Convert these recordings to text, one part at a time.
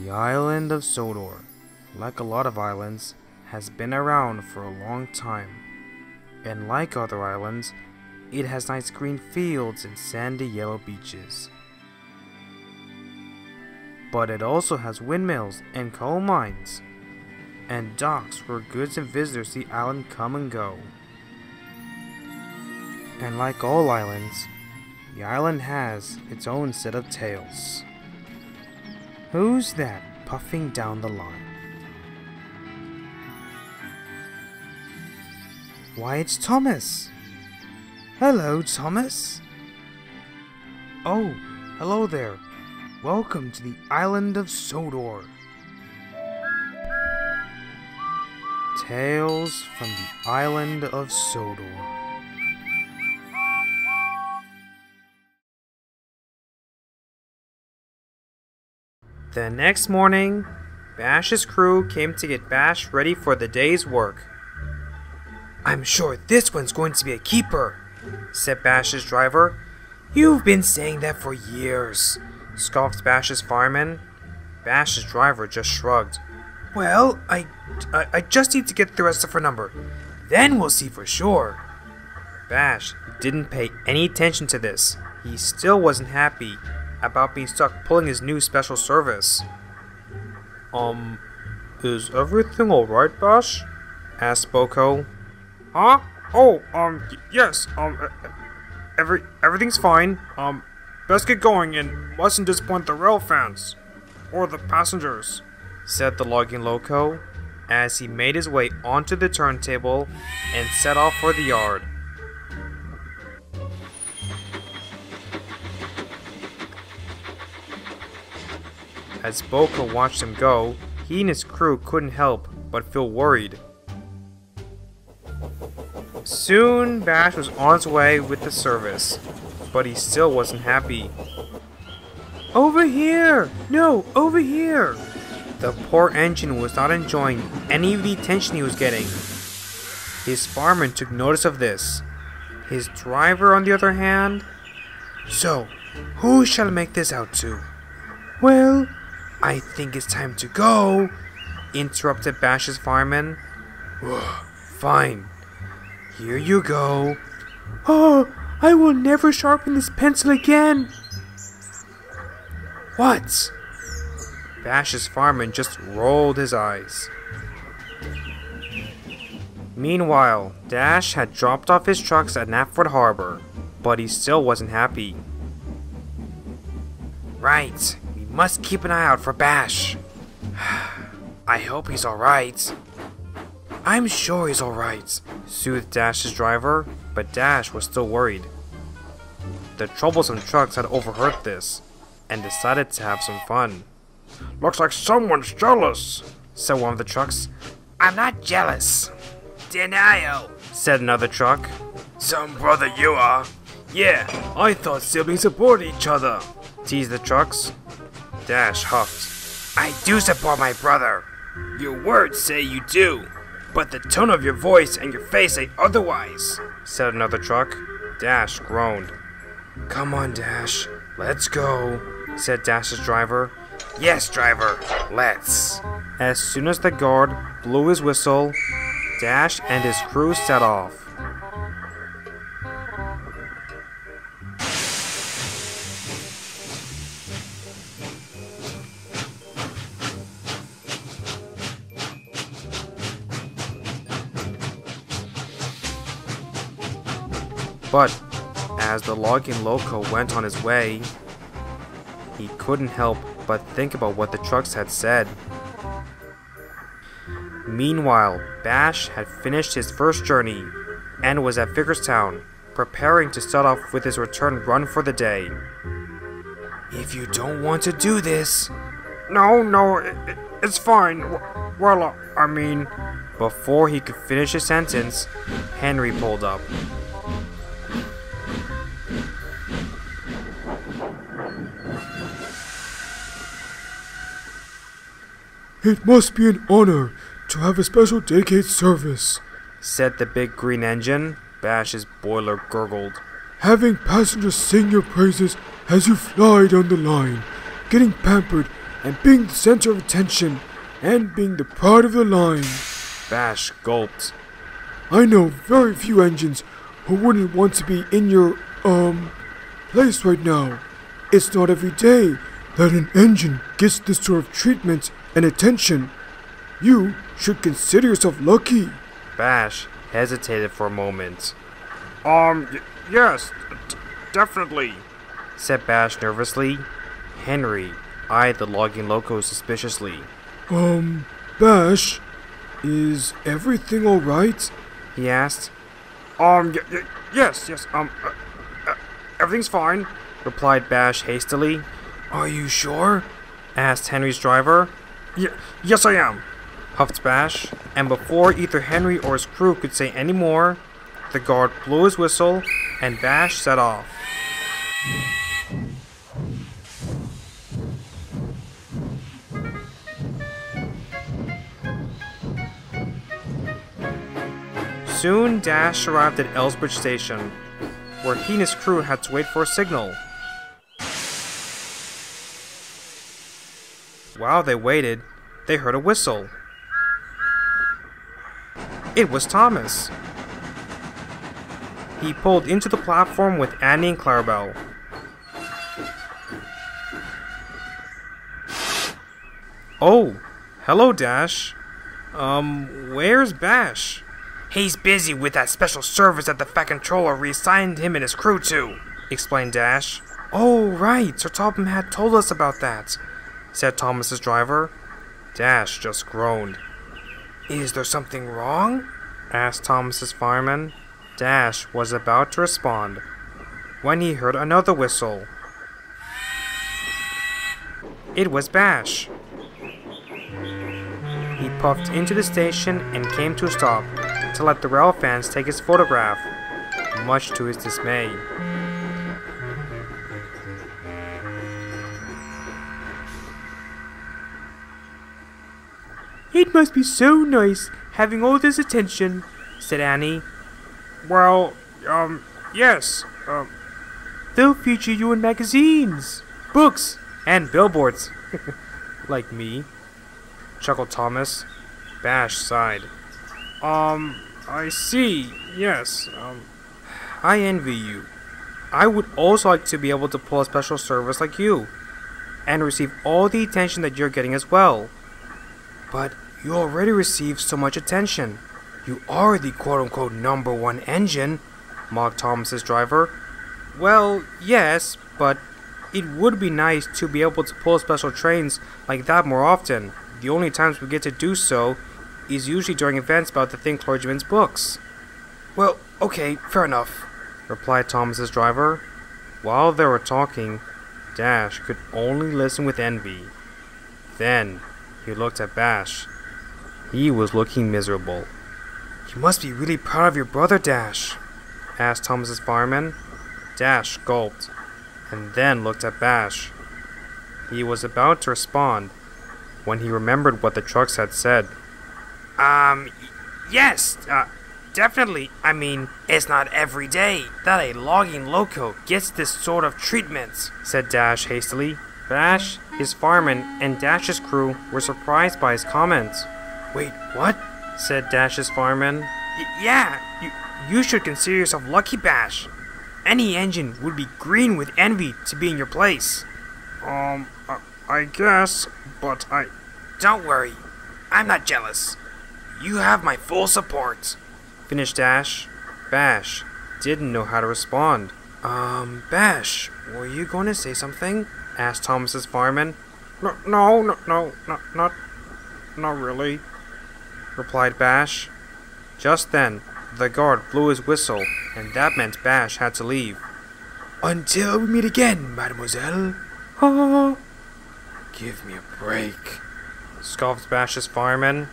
The island of Sodor, like a lot of islands, has been around for a long time. And like other islands, it has nice green fields and sandy yellow beaches. But it also has windmills and coal mines, and docks where goods and visitors see the island come and go. And like all islands, the island has its own set of tales. Who's that puffing down the line? Why, it's Thomas! Hello, Thomas! Oh, hello there. Welcome to the island of Sodor. Tales from the island of Sodor. The next morning, Bash's crew came to get Bash ready for the day's work. "I'm sure this one's going to be a keeper," said Bash's driver. "You've been saying that for years," scoffed Bash's fireman. Bash's driver just shrugged. "Well, I just need to get the rest of her number. Then we'll see for sure." Bash didn't pay any attention to this. He still wasn't happy about being stuck pulling his new special service. Is everything alright, Bash?" asked Boko. "Huh? Oh, yes, everything's fine. Best get going and mustn't disappoint the rail fans. Or the passengers," said the logging loco, as he made his way onto the turntable and set off for the yard. As Boko watched him go, he and his crew couldn't help but feel worried. Soon, Bash was on his way with the service, but he still wasn't happy. "Over here! No, over here!" The poor engine was not enjoying any of the attention he was getting. His fireman took notice of this. His driver, on the other hand... "So, who shall I make this out to?" "Well, I think it's time to go," interrupted Bash's fireman. "Fine. Here you go." "Oh, I will never sharpen this pencil again." "What?" Bash's fireman just rolled his eyes. Meanwhile, Dash had dropped off his trucks at Knapford Harbor, but he still wasn't happy. "Right. We must keep an eye out for Bash. I hope he's alright." "I'm sure he's alright," soothed Dash's driver, but Dash was still worried. The troublesome trucks had overheard this, and decided to have some fun. "Looks like someone's jealous," said one of the trucks. "I'm not jealous." "Denial," said another truck. "Some brother you are." "Yeah, I thought siblings support each other," teased the trucks. Dash huffed. "I do support my brother." "Your words say you do, but the tone of your voice and your face say otherwise," said another truck. Dash groaned. "Come on, Dash, let's go," said Dash's driver. "Yes, driver, let's." As soon as the guard blew his whistle, Dash and his crew set off. But as the logging loco went on his way, he couldn't help but think about what the trucks had said. Meanwhile, Bash had finished his first journey and was at Vickerstown, preparing to start off with his return run for the day. "If you don't want to do this..." No, it's fine. Well, I mean..." Before he could finish his sentence, Henry pulled up. "It must be an honor to have a special dedicated service," said the big green engine. Bash's boiler gurgled. "Having passengers sing your praises as you fly down the line, getting pampered and being the center of attention and being the pride of the line. Bash gulped. I know very few engines who wouldn't want to be in your, place right now. It's not every day that an engine gets this sort of treatment and attention. You should consider yourself lucky. Bash hesitated for a moment. Yes, definitely, said Bash nervously. Henry eyed the logging loco suspiciously. Bash, is everything alright? He asked. Yes, everything's fine, replied Bash hastily. Are you sure? Asked Henry's driver. Yes, I am, huffed Bash, and before either Henry or his crew could say any more, the guard blew his whistle and Bash set off. Soon Dash arrived at Elsbridge Station, where he and his crew had to wait for a signal. While they waited, they heard a whistle. It was Thomas. He pulled into the platform with Annie and Clarabelle. Oh, hello Dash. Where's Bash? He's busy with that special service that the Fat Controller reassigned him and his crew to, explained Dash. Oh, right, Sir Topham had told us about that, said Thomas's driver. Dash just groaned. Is there something wrong? Asked Thomas's fireman. Dash was about to respond when he heard another whistle. It was Bash. He puffed into the station and came to a stop to let the rail fans take his photograph, much to his dismay. It must be so nice having all this attention, said Annie. Well, yes, They'll feature you in magazines, books, and billboards. Like me, chuckled Thomas. Bash sighed. I see, yes, I envy you. I would also like to be able to pull a special service like you, and receive all the attention that you're getting as well. But you already receive so much attention. You are the quote-unquote #1 engine, mocked Thomas's driver. Well, yes, but it would be nice to be able to pull special trains like that more often. The only times we get to do so is usually during events about the Thin Clergyman's books. Well, okay, fair enough, replied Thomas's driver. While they were talking, Dash could only listen with envy. Then he looked at Bash. He was looking miserable. You must be really proud of your brother, Dash, asked Thomas's fireman. Dash gulped, and then looked at Bash. He was about to respond when he remembered what the trucks had said. Yes, definitely. I mean, it's not every day that a logging loco gets this sort of treatment, said Dash hastily. Bash, his fireman, and Dash's crew were surprised by his comments. Wait, what? Said Dash's fireman. Yeah, you should consider yourself lucky, Bash. Any engine would be green with envy to be in your place. I guess, but Don't worry, I'm not jealous. You have my full support, finished Dash. Bash didn't know how to respond. Bash, were you going to say something? Asked Thomas's fireman. No, not really, replied Bash. Just then, the guard blew his whistle, and that meant Bash had to leave. Until we meet again, mademoiselle. Give me a break, scoffed Bash's fireman.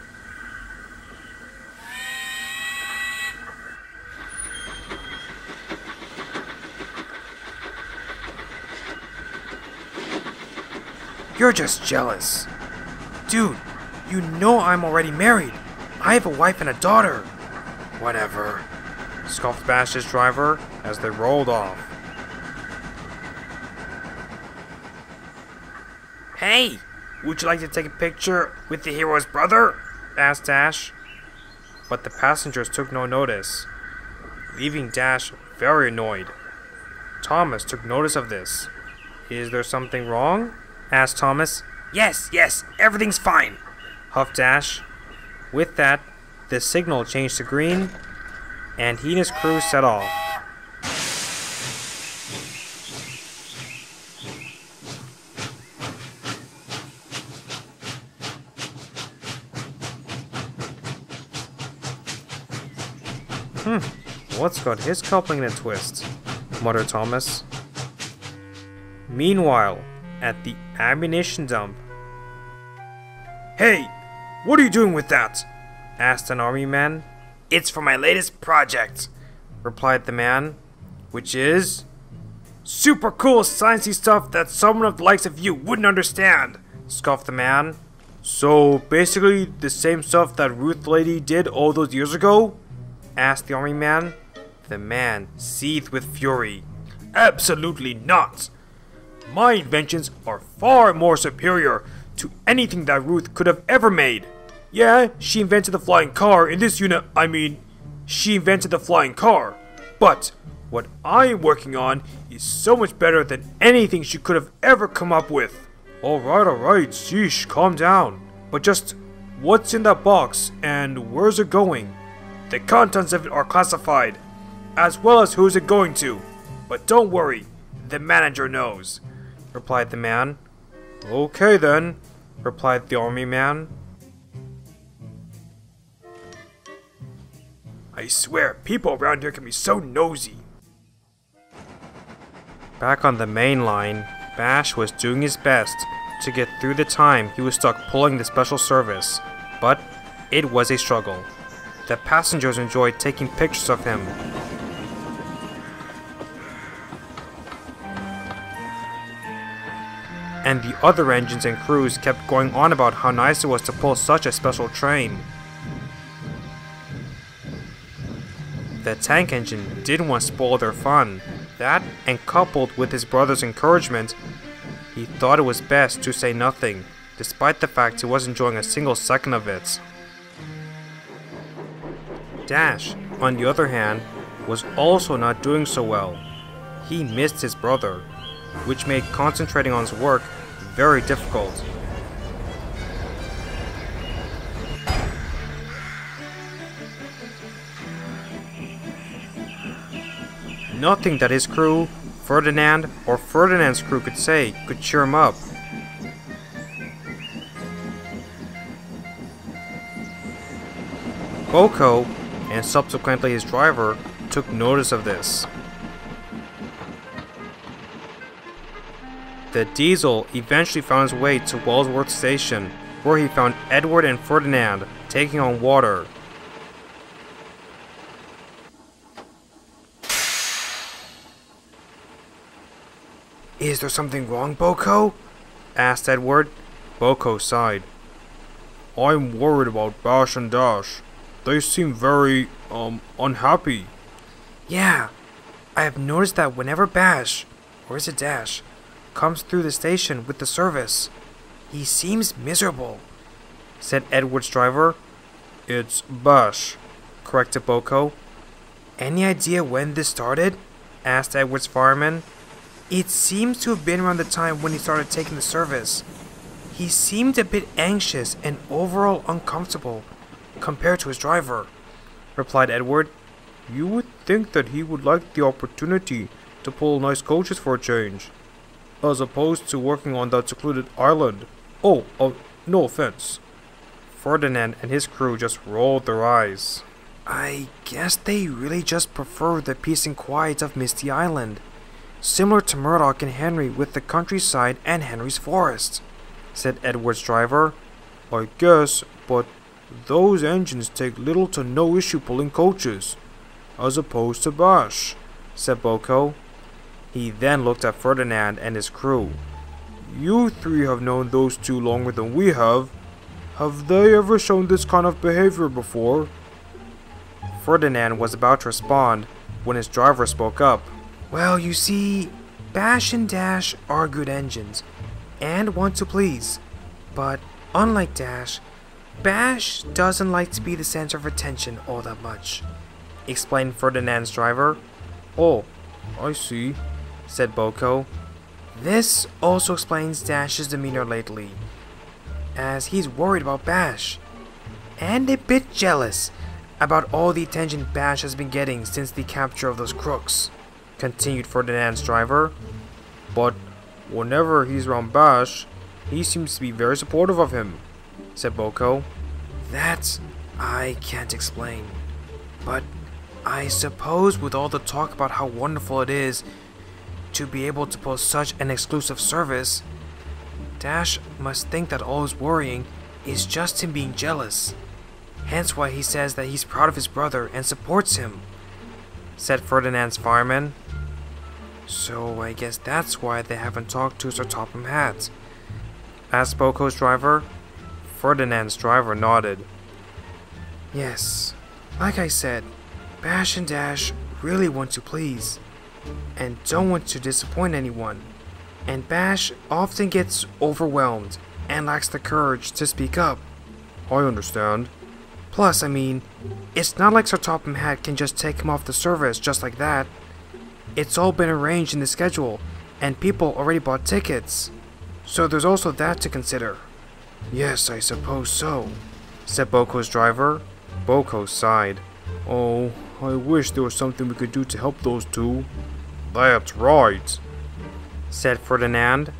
You're just jealous. Dude, you know I'm already married. I have a wife and a daughter. Whatever, scoffed Bash's driver as they rolled off. Hey, would you like to take a picture with the hero's brother? Asked Dash. But the passengers took no notice, leaving Dash very annoyed. Thomas took notice of this. Is there something wrong? Asked Thomas. Yes, everything's fine, huffed Dash. With that, the signal changed to green, and he and his crew set off. What's got his coupling in a twist? Muttered Thomas. Meanwhile, at the ammunition dump. Hey, what are you doing with that? Asked an army man. It's for my latest project, Replied the man. which is super cool sciencey stuff that someone of the likes of you wouldn't understand, Scoffed the man. So basically the same stuff that Ruth Lady did all those years ago? Asked the army man. The man seethed with fury. Absolutely not. My inventions are far more superior to anything that Ruth could have ever made. Yeah, she invented the flying car in this unit, she invented the flying car. But what I am working on is so much better than anything she could have ever come up with. Alright, sheesh, calm down. But just, what's in that box and where's it going? The contents of it are classified, as well as who's it going to. But don't worry, the manager knows, Replied the man. Okay then, Replied the army man. I swear, people around here can be so nosy. Back on the main line, Bash was doing his best to get through the time he was stuck pulling the special service, but it was a struggle. The passengers enjoyed taking pictures of him. And the other engines and crews kept going on about how nice it was to pull such a special train. The tank engine didn't want to spoil their fun. That, and coupled with his brother's encouragement, he thought it was best to say nothing, despite the fact he wasn't enjoying a single second of it. Dash, on the other hand, was also not doing so well. He missed his brother, which made concentrating on his work very difficult. Nothing that his crew, Ferdinand, or Ferdinand's crew could say could cheer him up. Boko, and subsequently his driver, took notice of this. The diesel eventually found his way to Wellsworth Station, where he found Edward and Ferdinand taking on water. Is there something wrong, Boko? Asked Edward. Boko sighed. I'm worried about Bash and Dash. They seem very, unhappy. Yeah, I have noticed that whenever Bash, or is it Dash, comes through the station with the service, he seems miserable, said Edward's driver. It's Bash, corrected Boko. Any idea when this started? Asked Edward's fireman. It seems to have been around the time when he started taking the service. He seemed a bit anxious and overall uncomfortable compared to his driver, replied Edward. You would think that he would like the opportunity to pull nice coaches for a change, as opposed to working on that secluded island. Oh, no offense. Ferdinand and his crew just rolled their eyes. I guess they really just prefer the peace and quiet of Misty Island, similar to Murdoch and Henry with the countryside and Henry's forest, said Edward's driver. I guess, but those engines take little to no issue pulling coaches, as opposed to Bash, said Boko. He then looked at Ferdinand and his crew. You three have known those two longer than we have. Have they ever shown this kind of behavior before? Ferdinand was about to respond when his driver spoke up. Well, you see, Bash and Dash are good engines, and want to please, But unlike Dash, Bash doesn't like to be the center of attention all that much, explained Ferdinand's driver. Oh, I see, said Boko. This also explains Dash's demeanor lately, as he's worried about Bash, and a bit jealous about all the attention Bash has been getting since the capture of those crooks, continued Ferdinand's driver. But whenever he's around Bash, he seems to be very supportive of him, said Boko. That I can't explain, but I suppose with all the talk about how wonderful it is to be able to post such an exclusive service, Dash must think that all his worrying is just him being jealous. Hence why he says that he's proud of his brother and supports him, said Ferdinand's fireman. So I guess that's why they haven't talked to Sir Topham Hatt, asked Boko's driver. Ferdinand's driver nodded. Yes, like I said, Bash and Dash really want to please, and don't want to disappoint anyone, and Bash often gets overwhelmed and lacks the courage to speak up. I understand. Plus, I mean, it's not like Sir Topham Hatt can just take him off the service just like that. It's all been arranged in the schedule, and people already bought tickets. So there's also that to consider. Yes, I suppose so, said Boko's driver. Boko sighed. Oh, I wish there was something we could do to help those two. That's right, said Ferdinand.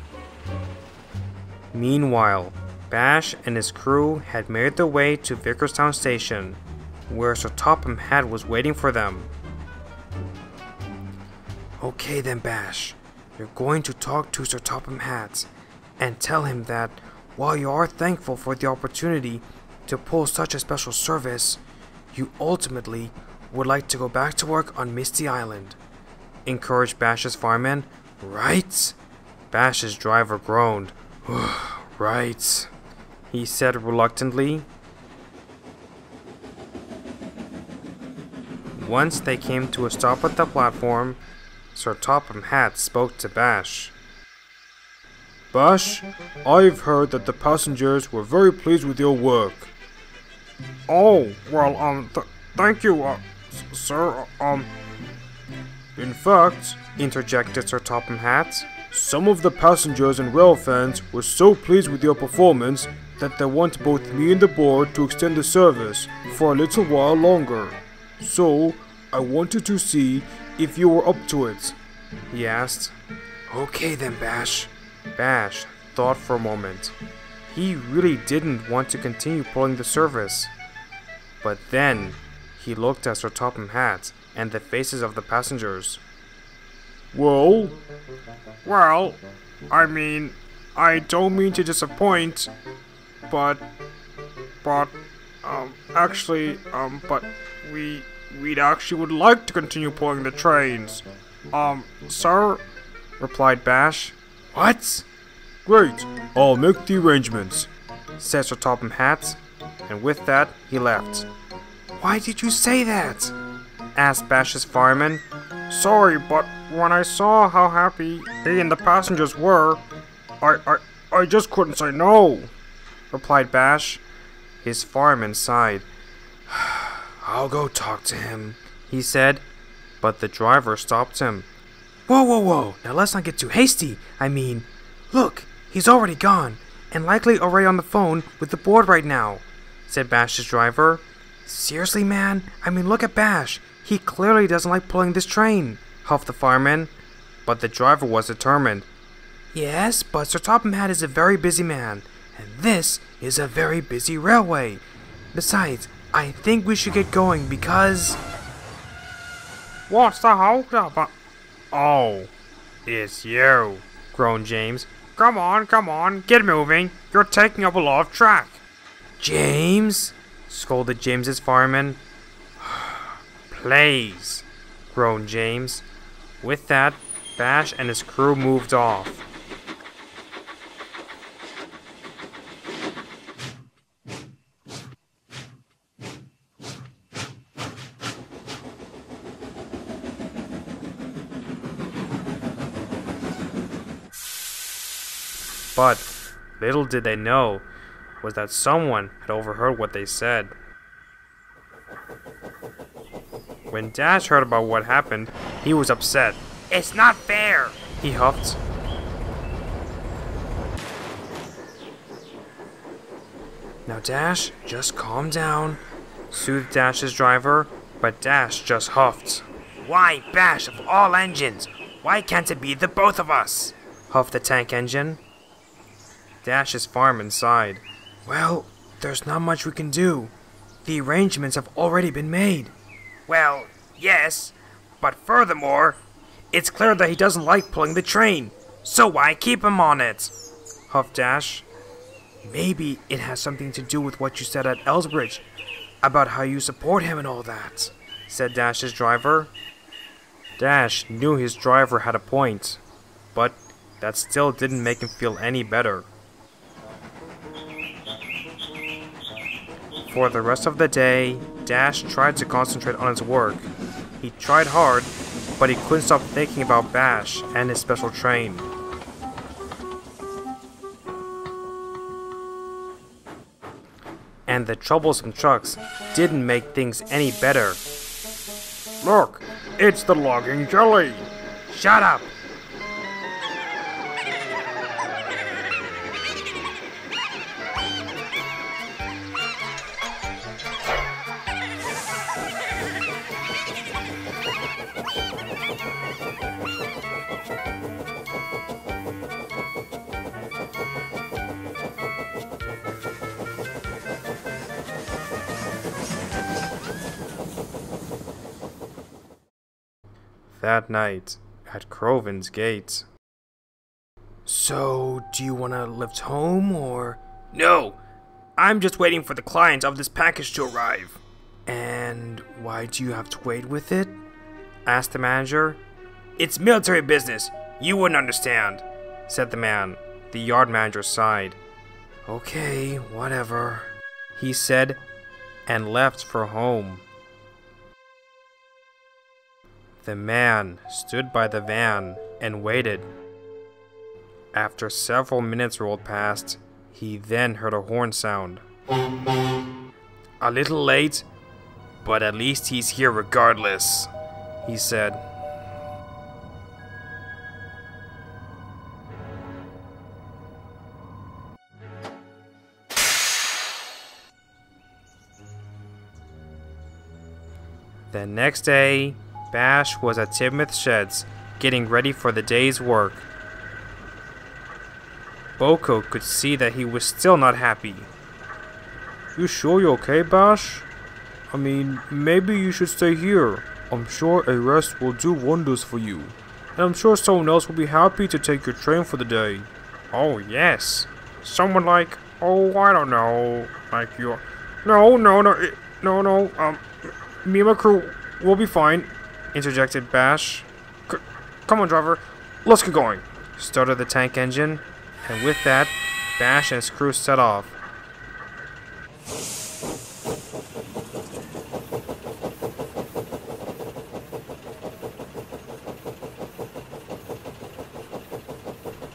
Meanwhile, Bash and his crew had made their way to Vickerstown Station, where Sir Topham Hatt was waiting for them. Okay then, Bash. You're going to talk to Sir Topham Hatt and tell him that while you are thankful for the opportunity to pull such a special service, you ultimately would like to go back to work on Misty Island, encouraged Bash's fireman. Right? Bash's driver groaned. Right, he said reluctantly. Once they came to a stop at the platform, Sir Topham Hatt spoke to Bash. Bash, I've heard that the passengers were very pleased with your work. Oh, well, thank you, sir, In fact, interjected Sir Topham Hatt, some of the passengers and rail fans were so pleased with your performance that they want both me and the board to extend the service for a little while longer. So, I wanted to see if you were up to it, he asked. Okay then, Bash. Bash thought for a moment. He really didn't want to continue pulling the service. But then, he looked at Sir Topham Hatt and the faces of the passengers. Well, I mean, I don't mean to disappoint, but we'd actually would like to continue pulling the trains. Sir, replied Bash. What? Great, I'll make the arrangements, said Sir Topham Hatt, and with that, he left. Why did you say that? asked Bash's fireman. Sorry, but when I saw how happy he and the passengers were, I just couldn't say no, replied Bash. His fireman sighed. I'll go talk to him, he said, but the driver stopped him. Whoa, now let's not get too hasty. I mean, look, he's already gone, and likely already on the phone with the board right now, said Bash's driver. Seriously, man? I mean, look at Bash. He clearly doesn't like pulling this train, huffed the fireman, but the driver was determined. Yes, but Sir Topham Hatt is a very busy man, and this is a very busy railway. Besides, I think we should get going because... What's the hold up? Oh, it's you, groaned James. Come on, get moving. You're taking up a lot of track. James, scolded James's fireman. Please, groaned James. With that, Bash and his crew moved off. But Little did they know was that someone had overheard what they said. When Dash heard about what happened, he was upset. It's not fair, he huffed. Now Dash, just calm down, soothed Dash's driver, but Dash just huffed. Why Bash of all engines? Why can't it be the both of us? Huffed the tank engine. Dash's fireman sighed. Well, there's not much we can do. The arrangements have already been made. Well, yes, but furthermore, it's clear that he doesn't like pulling the train, so why keep him on it? Huffed Dash. Maybe it has something to do with what you said at Elsbridge, about how you support him and all that, said Dash's driver. Dash knew his driver had a point, but that still didn't make him feel any better. For the rest of the day, Dash tried to concentrate on his work. He tried hard, but he couldn't stop thinking about Bash and his special train. And the troublesome trucks didn't make things any better. Look, it's the logging jelly. Shut up! That night, at Croven's gate. So, do you want to lift home, or? No! I'm just waiting for the client of this package to arrive. And why do you have to wait with it? Asked the manager. It's military business. You wouldn't understand, said the man. The yard manager sighed. Okay, whatever, he said, and left for home. The man stood by the van and waited. After several minutes rolled past, he then heard a horn sound. A little late, but at least he's here regardless, he said. The next day, Bash was at Timoth's sheds, getting ready for the day's work. Boko could see that he was still not happy. You sure you're okay, Bash? I mean, maybe you should stay here. I'm sure a rest will do wonders for you. And I'm sure someone else will be happy to take your train for the day. Oh, yes. Someone like, oh, I don't know, like you. No, me and my crew will be fine, interjected Bash. Come on, driver, let's get going. Started the tank engine, and with that, Bash and his crew set off.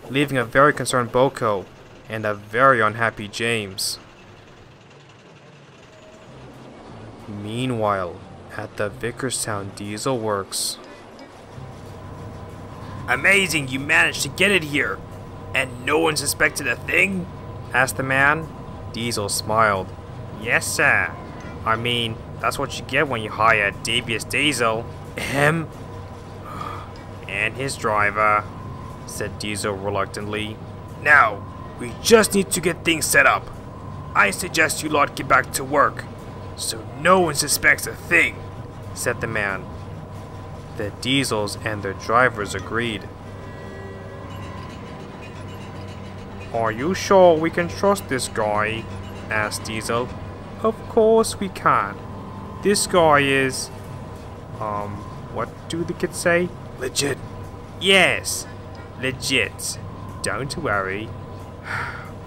Leaving a very concerned Boko and a very unhappy James. Meanwhile, at the Vickerstown Diesel Works. Amazing you managed to get it here, and no one suspected a thing? Asked the man. Diesel smiled. Yes, sir. I mean, that's what you get when you hire Devious Diesel. Him? And his driver, said Diesel reluctantly. Now, we just need to get things set up. I suggest you lot get back to work, so no one suspects a thing, said the man. The Diesels and their drivers agreed. Are you sure we can trust this guy? Asked Diesel. Of course we can. This guy is... what do the kids say? Legit. Yes, legit. Don't worry.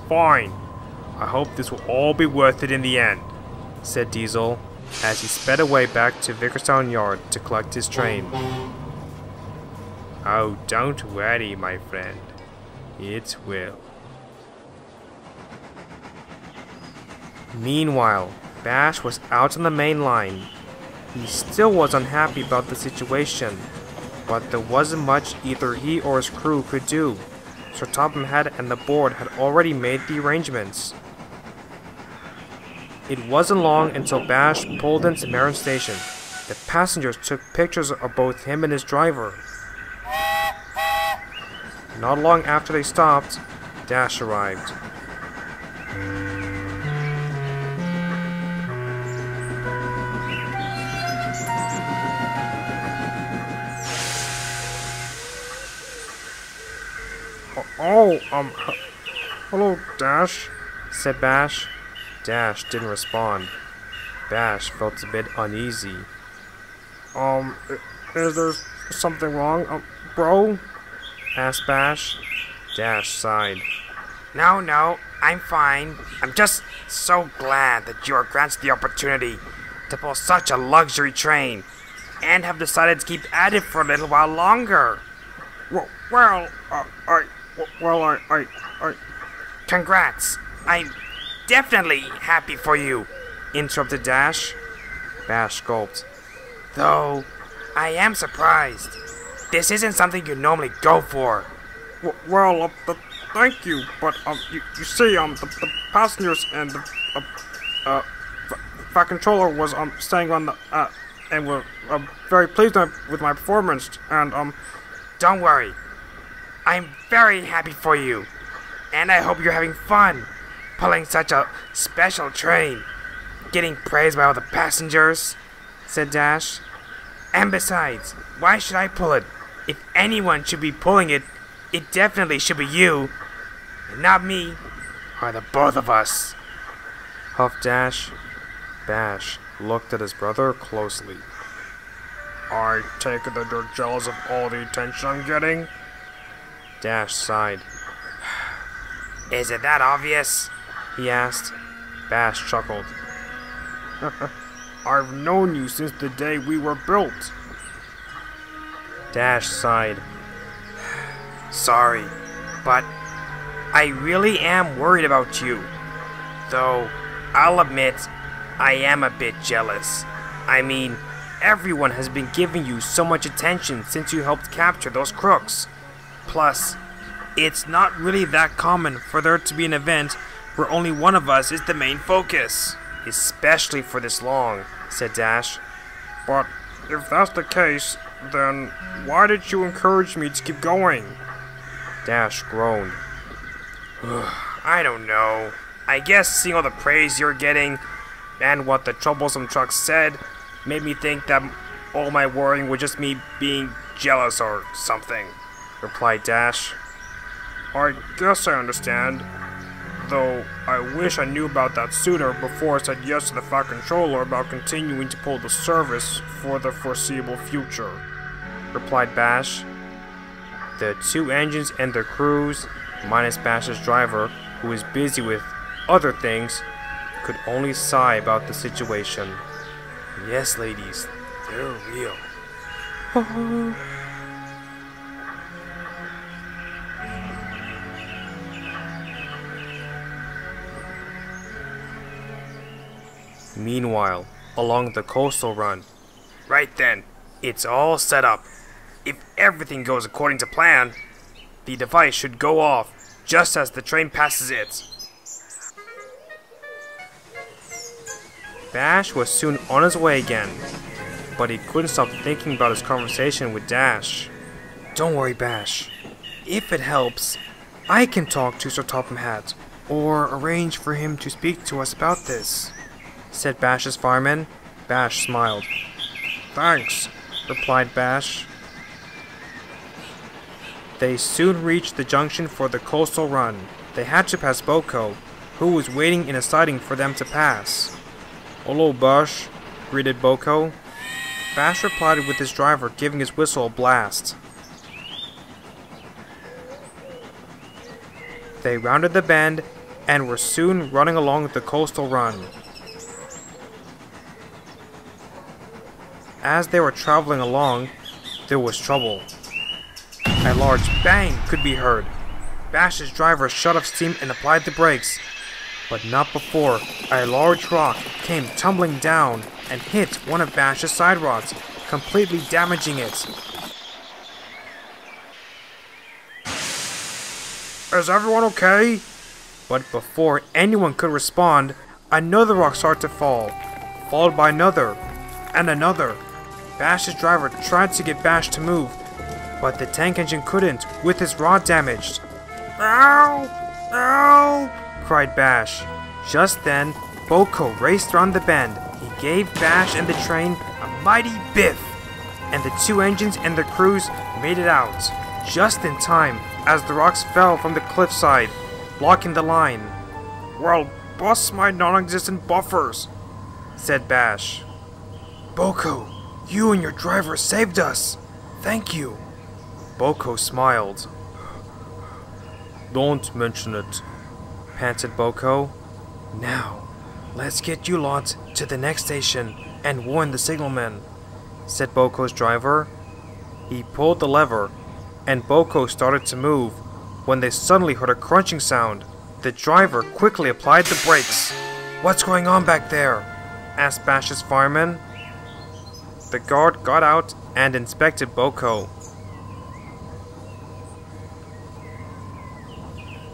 Fine. I hope this will all be worth it in the end, said Diesel, as he sped away back to Vickerstown Yard to collect his train. Oh, don't worry, my friend. It will. Meanwhile, Bash was out on the main line. He still was unhappy about the situation, but there wasn't much either he or his crew could do. Sir Topham Hatt and the board had already made the arrangements. It wasn't long until Bash pulled into Marin Station. The passengers took pictures of both him and his driver. Not long after they stopped, Dash arrived. Hello, Dash, said Bash. Dash didn't respond. Bash felt a bit uneasy. Is there something wrong, bro? Asked Bash. Dash sighed. No, I'm fine. I'm just so glad that you are granted the opportunity to pull such a luxury train and have decided to keep at it for a little while longer. Congrats. I'm definitely happy for you, interrupted Dash. Bash gulped. Though, I am surprised. This isn't something you normally go for. Thank you, but, you see, the passengers and the, Fat Controller was, staying on the, and were, very pleased with my performance, and, Don't worry. I'm very happy for you, and I hope you're having fun pulling such a special train, getting praised by all the passengers, said Dash. And besides, why should I pull it? If anyone should be pulling it, it definitely should be you, and not me, or the both of us, huffed Dash. Bash looked at his brother closely. I take it that you're jealous of all the attention I'm getting? Dash sighed. Is it that obvious? He asked. Bash chuckled. I've known you since the day we were built. Dash sighed. Sorry, but I really am worried about you. Though, I'll admit, I am a bit jealous. I mean, everyone has been giving you so much attention since you helped capture those crooks. Plus, it's not really that common for there to be an event where only one of us is the main focus. Especially for this long, said Dash. But if that's the case, then why did you encourage me to keep going? Dash groaned. I don't know. I guess seeing all the praise you're getting and what the troublesome truck said made me think that all my worrying was just me being jealous or something, replied Dash. I guess I understand. Though I wish I knew about that sooner before I said yes to the Fat Controller about continuing to pull the service for the foreseeable future, replied Bash. The two engines and their crews, minus Bash's driver, who was busy with other things, could only sigh about the situation. Yes, ladies, they're real. Meanwhile, along the coastal run. Right then, it's all set up. If everything goes according to plan, the device should go off just as the train passes it. Bash was soon on his way again, but he couldn't stop thinking about his conversation with Dash. Don't worry, Bash. If it helps, I can talk to Sir Topham Hatt, or arrange for him to speak to us about this, said Bash's fireman. Bash smiled. Thanks, replied Bash. They soon reached the junction for the coastal run. They had to pass Boko, who was waiting in a siding for them to pass. Hello, Bash, greeted Boko. Bash replied with his driver giving his whistle a blast. They rounded the bend and were soon running along the coastal run. As they were traveling along, there was trouble. A large bang could be heard. Bash's driver shut off steam and applied the brakes. but not before a large rock came tumbling down and hit one of Bash's side rods, completely damaging it. Is everyone okay? But before anyone could respond, another rock started to fall, followed by another, and another. Bash's driver tried to get Bash to move, but the tank engine couldn't with his rod damaged. Ow! Ow! Cried Bash. Just then, Boko raced around the bend. He gave Bash and the train a mighty biff, and the two engines and their crews made it out, just in time as the rocks fell from the cliffside, blocking the line. Well, bust my non-existent buffers, said Bash. Boko, you and your driver saved us. Thank you. Boko smiled. Don't mention it, panted Boko. Now, let's get you lot to the next station and warn the signalmen, said Boko's driver. He pulled the lever, and Boko started to move when they suddenly heard a crunching sound. The driver quickly applied the brakes. What's going on back there? Asked Bash's fireman. The guard got out and inspected Boko.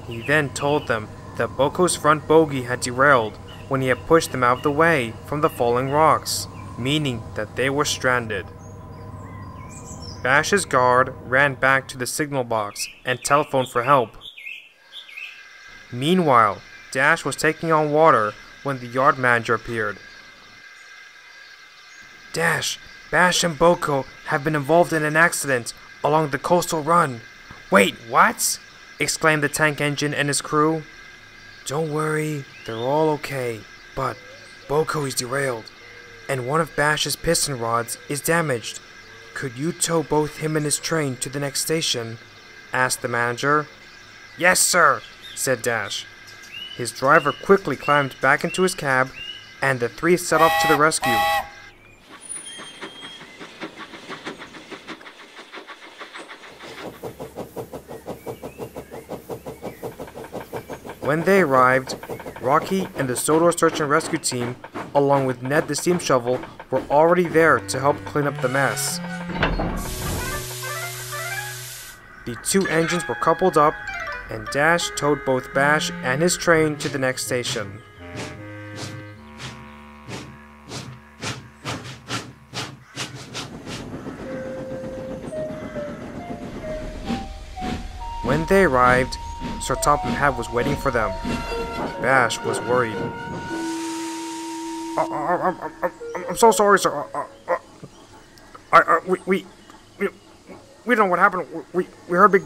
He then told them that Boko's front bogie had derailed when he had pushed them out of the way from the falling rocks, meaning that they were stranded. Bash's guard ran back to the signal box and telephoned for help. Meanwhile, Dash was taking on water when the yard manager appeared. Dash, Bash and Boko have been involved in an accident along the coastal run. Wait, what? Exclaimed the tank engine and his crew. Don't worry, they're all okay, but Boko is derailed, and one of Bash's piston rods is damaged. Could you tow both him and his train to the next station? Asked the manager. Yes, sir, said Dash. His driver quickly climbed back into his cab, and the three set off to the rescue. When they arrived, Rocky and the Sodor search and rescue team, along with Ned the steam shovel, were already there to help clean up the mess. The two engines were coupled up, and Dash towed both Bash and his train to the next station. When they arrived, Sir Topham Hatt was waiting for them. Bash was worried. I'm so sorry, sir. We don't know what happened. We heard big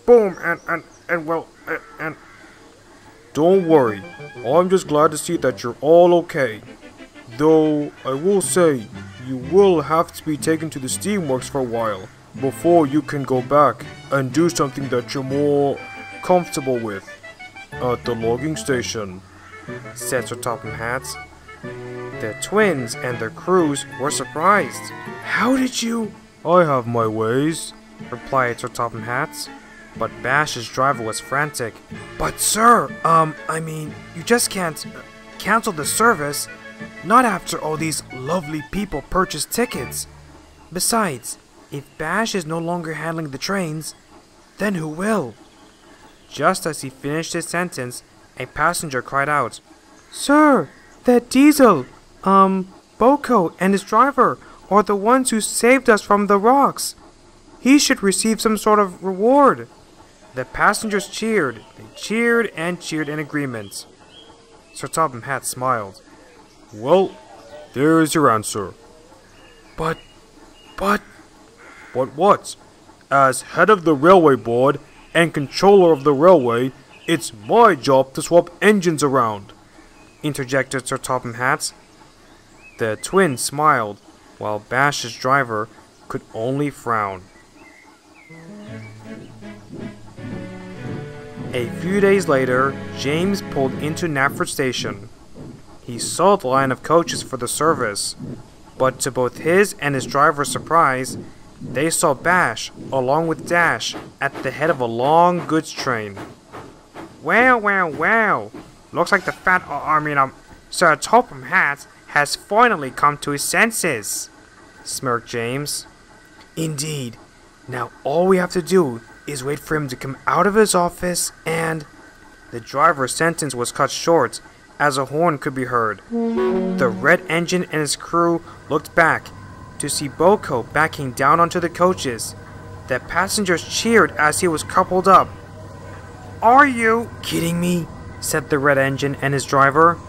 boom and. Don't worry. I'm just glad to see that you're all okay. Though I will say, you will have to be taken to the steamworks for a while before you can go back and do something that you're more comfortable with at the logging station, said Sir Topham Hatt. The twins and their crews were surprised. How did you? I have my ways, replied Sir Topham Hatt. But Bash's driver was frantic. But sir, I mean, you just can't cancel the service, not after all these lovely people purchased tickets. Besides, if Bash is no longer handling the trains, then who will? Just as he finished his sentence, a passenger cried out, Sir, that diesel, Boko and his driver are the ones who saved us from the rocks. He should receive some sort of reward. The passengers cheered. They cheered and cheered in agreement. Sir Topham Hatt smiled. Well, there's your answer. But... What? As head of the railway board and controller of the railway, it's my job to swap engines around, interjected Sir Topham Hatt. The twins smiled, while Bash's driver could only frown. A few days later, James pulled into Knapford Station. He saw the line of coaches for the service, but to both his and his driver's surprise, they saw Bash, along with Dash, at the head of a long goods train. Wow, Looks like the Sir Topham Hatt has finally come to his senses, smirked James. Indeed. Now all we have to do is wait for him to come out of his office and... The driver's sentence was cut short as a horn could be heard. The red engine and his crew looked back to see Boko backing down onto the coaches. The passengers cheered as he was coupled up. Are you kidding me? Said the red engine and his driver.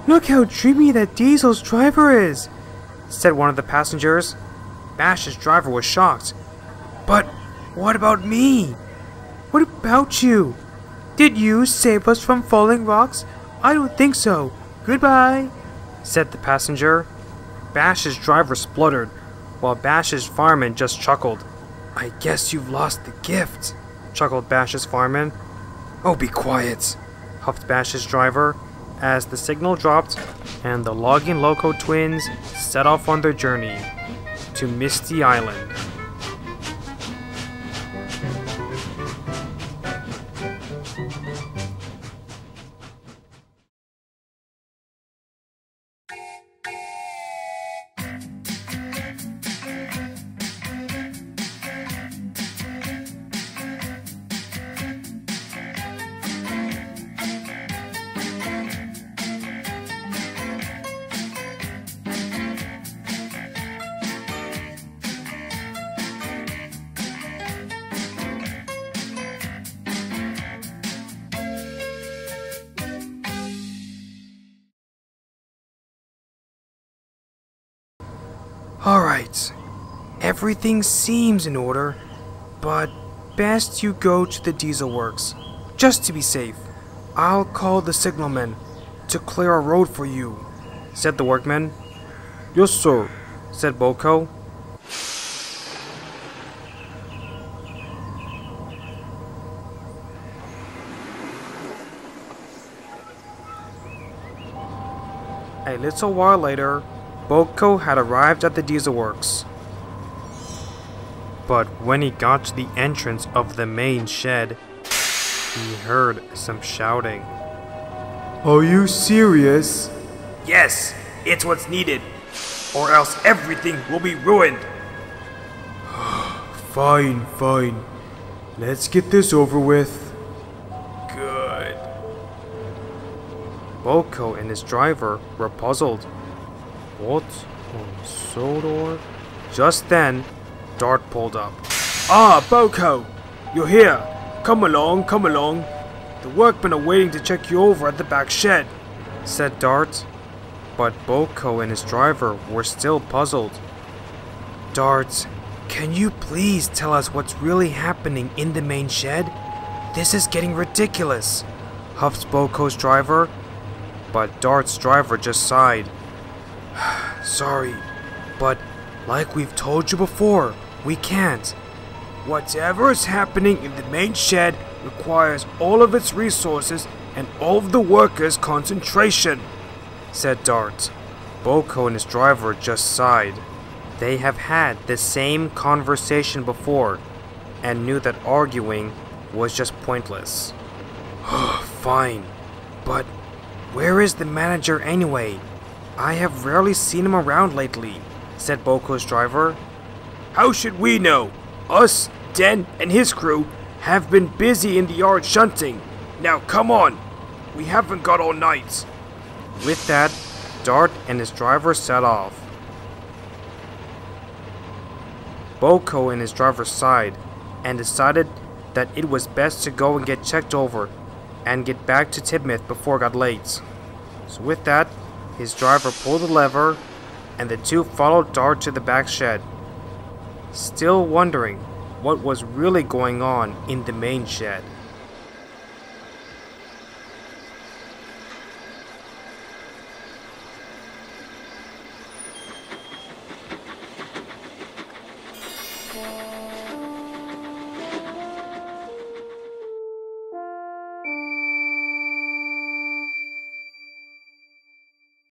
Look how dreamy that Diesel's driver is, said one of the passengers. Bash's driver was shocked. But what about me? What about you? Did you save us from falling rocks? I don't think so. Goodbye, said the passenger. Bash's driver spluttered, while Bash's fireman just chuckled. I guess you've lost the gift, chuckled Bash's fireman. Oh, be quiet, huffed Bash's driver, as the signal dropped and the logging loco twins set off on their journey to Misty Island. Alright, everything seems in order, but best you go to the diesel works, just to be safe. I'll call the signalman to clear a road for you, said the workman. Yes, sir, said Boko. A little while later, Boko had arrived at the diesel works. But when he got to the entrance of the main shed, he heard some shouting. Are you serious? Yes, it's what's needed, or else everything will be ruined. Fine, fine. Let's get this over with. Good. Boko and his driver were puzzled. What on Sodor? Just then, Dart pulled up. Ah, Boko! You're here! Come along, come along. The workmen are waiting to check you over at the back shed, said Dart. But Boko and his driver were still puzzled. Dart, can you please tell us what's really happening in the main shed? This is getting ridiculous, huffed Boko's driver. But Dart's driver just sighed. Sorry, but like we've told you before, we can't. Whatever is happening in the main shed requires all of its resources and all of the workers' concentration, said Dart. Boko and his driver just sighed. They have had the same conversation before and knew that arguing was just pointless. Fine, but where is the manager anyway? I have rarely seen him around lately, said Boko's driver. How should we know? Us, Den, and his crew have been busy in the yard shunting. Now come on, we haven't got all night. With that, Dart and his driver set off. Boko and his driver sighed and decided that it was best to go and get checked over and get back to Tidmouth before it got late. So with that, his driver pulled the lever and the two followed Dart to the back shed, still wondering what was really going on in the main shed.